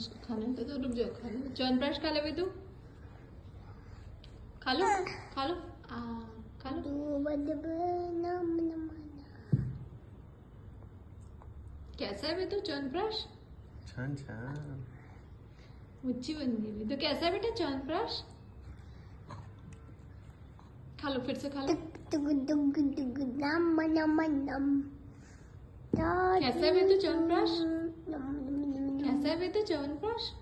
इसको खाने तो रुक जाओ, खा लो च्यवनप्राश खा ले तू, खा लो खा लो खा लो। कैसा है बेटू च्यवनप्राश? छान छान मुच्ची बन गई। तो कैसा है बेटा च्यवनप्राश? खा लो, फिर से खा लो। कैसा है बेटू च्यवनप्राश? कैसा है बेटू च्यवनप्राश?